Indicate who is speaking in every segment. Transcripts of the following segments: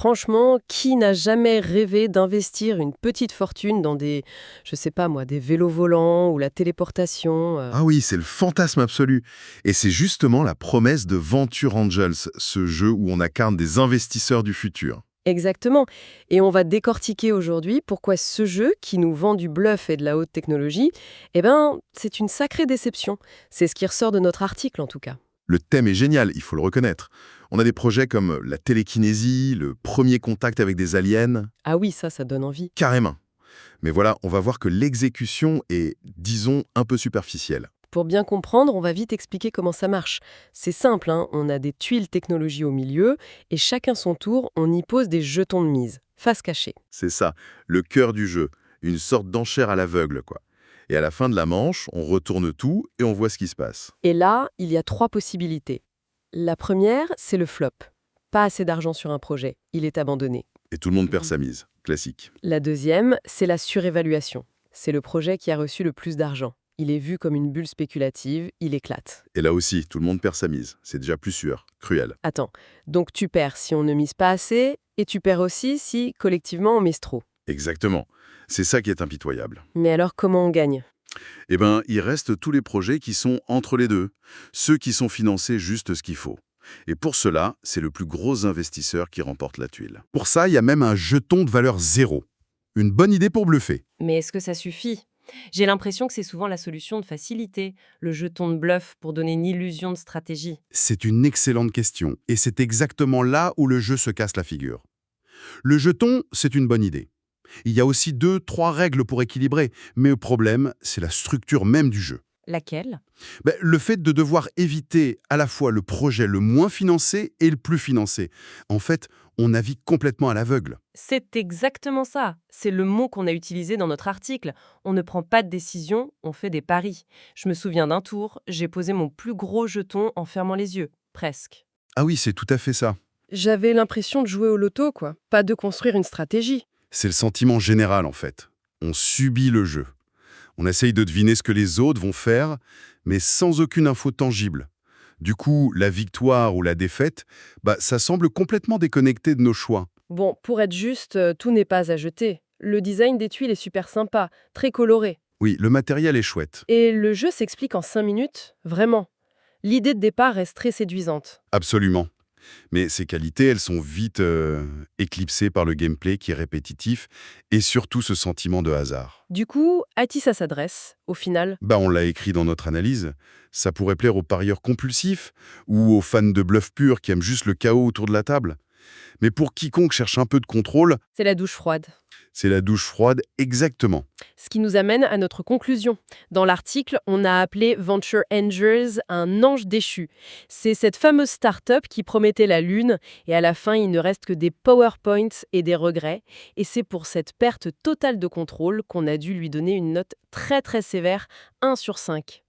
Speaker 1: Franchement, qui n'a jamais rêvé d'investir une petite fortune dans des, je sais pas moi, des vélos volants ou la téléportation
Speaker 2: Ah oui, c'est le fantasme absolu. Et c'est justement la promesse de Venture Angels, ce jeu où on incarne des investisseurs du futur.
Speaker 1: Exactement. Et on va décortiquer aujourd'hui pourquoi ce jeu, qui nous vend du bluff et de la haute technologie, c'est une sacrée déception. C'est ce qui ressort de notre article en tout cas.
Speaker 2: Le thème est génial, il faut le reconnaître. On a des projets comme la télékinésie, le premier contact avec des aliens,
Speaker 1: Ah oui, ça donne envie.
Speaker 2: carrément. Mais voilà, on va voir que l'exécution est, disons, un peu superficielle.
Speaker 1: Pour bien comprendre, on va vite expliquer comment ça marche. C'est simple, hein, on a des tuiles technologie au milieu et chacun son tour, on y pose des jetons de mise, face cachée.
Speaker 2: C'est ça, le cœur du jeu, une sorte d'enchère à l'aveugle, quoi. Et à la fin de la manche, on retourne tout et on voit ce qui se passe.
Speaker 1: Et là, il y a trois possibilités. La première, c'est le flop. Pas assez d'argent sur un projet, il est abandonné.
Speaker 2: Et tout le monde perd sa mise, classique.
Speaker 1: La deuxième, c'est la surévaluation. C'est le projet qui a reçu le plus d'argent. Il est vu comme une bulle spéculative, il éclate.
Speaker 2: Et là aussi, tout le monde perd sa mise. C'est déjà plus sûr, cruel.
Speaker 1: Attends, donc tu perds si on ne mise pas assez, et tu perds aussi si, collectivement, on mise trop.
Speaker 2: Exactement. C'est ça qui est impitoyable.
Speaker 1: Mais alors comment on gagne?
Speaker 2: Eh bien, il reste tous les projets qui sont entre les deux. Ceux qui sont financés juste ce qu'il faut. Et pour cela, c'est le plus gros investisseur qui remporte la tuile. Pour ça, il y a même un jeton de valeur zéro. Une bonne idée pour bluffer.
Speaker 1: Mais est-ce que ça suffit? J'ai l'impression que c'est souvent la solution de facilité, le jeton de bluff pour donner une illusion de stratégie.
Speaker 3: C'est une excellente question, et c'est exactement là où le jeu se casse la figure. Le jeton, c'est une bonne idée. Il y a aussi 2, 3 règles pour équilibrer, mais le problème, c'est la structure même du jeu.
Speaker 1: Laquelle?
Speaker 3: Le fait de devoir éviter à la fois le projet le moins financé et le plus financé. En fait, on navigue complètement à l'aveugle.
Speaker 1: C'est exactement ça. C'est le mot qu'on a utilisé dans notre article. On ne prend pas de décision, on fait des paris. Je me souviens d'un tour, j'ai posé mon plus gros jeton en fermant les yeux. Presque.
Speaker 3: Ah oui, c'est tout à fait ça.
Speaker 1: J'avais l'impression de jouer au loto, quoi. Pas de construire une stratégie.
Speaker 3: C'est le sentiment général, en fait. On subit le jeu. On essaye de deviner ce que les autres vont faire, mais sans aucune info tangible. Du coup, la victoire ou la défaite, ça semble complètement déconnecté de nos choix.
Speaker 1: Bon, pour être juste, tout n'est pas à jeter. Le design des tuiles est super sympa, très coloré.
Speaker 3: Oui, le matériel est chouette.
Speaker 1: Et le jeu s'explique en 5 minutes, vraiment. L'idée de départ reste très séduisante.
Speaker 3: Absolument. Mais ces qualités, elles sont vite éclipsées par le gameplay qui est répétitif et surtout ce sentiment de hasard.
Speaker 1: Du coup, à qui ça s'adresse, au final?
Speaker 3: On l'a écrit dans notre analyse. Ça pourrait plaire aux parieurs compulsifs ou aux fans de bluff pur qui aiment juste le chaos autour de la table. Mais pour quiconque cherche un peu de contrôle,
Speaker 1: C'est la douche froide.
Speaker 3: c'est la douche froide exactement.
Speaker 1: Ce qui nous amène à notre conclusion. Dans l'article, on a appelé Venture Angels un ange déchu. C'est cette fameuse start-up qui promettait la lune et à la fin, il ne reste que des PowerPoints et des regrets. Et c'est pour cette perte totale de contrôle qu'on a dû lui donner une note très très sévère, 1 sur 5.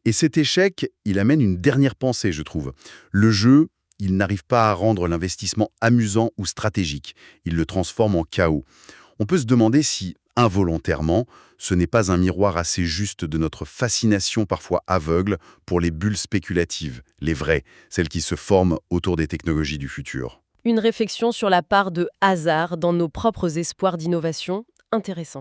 Speaker 3: Et cet échec, il amène une dernière pensée, je trouve. Le jeu, il n'arrive pas à rendre l'investissement amusant ou stratégique. Il le transforme en chaos. On peut se demander si, involontairement, ce n'est pas un miroir assez juste de notre fascination parfois aveugle pour les bulles spéculatives, les vraies, celles qui se forment autour des technologies du futur.
Speaker 1: Une réflexion sur la part de hasard dans nos propres espoirs d'innovation, intéressant.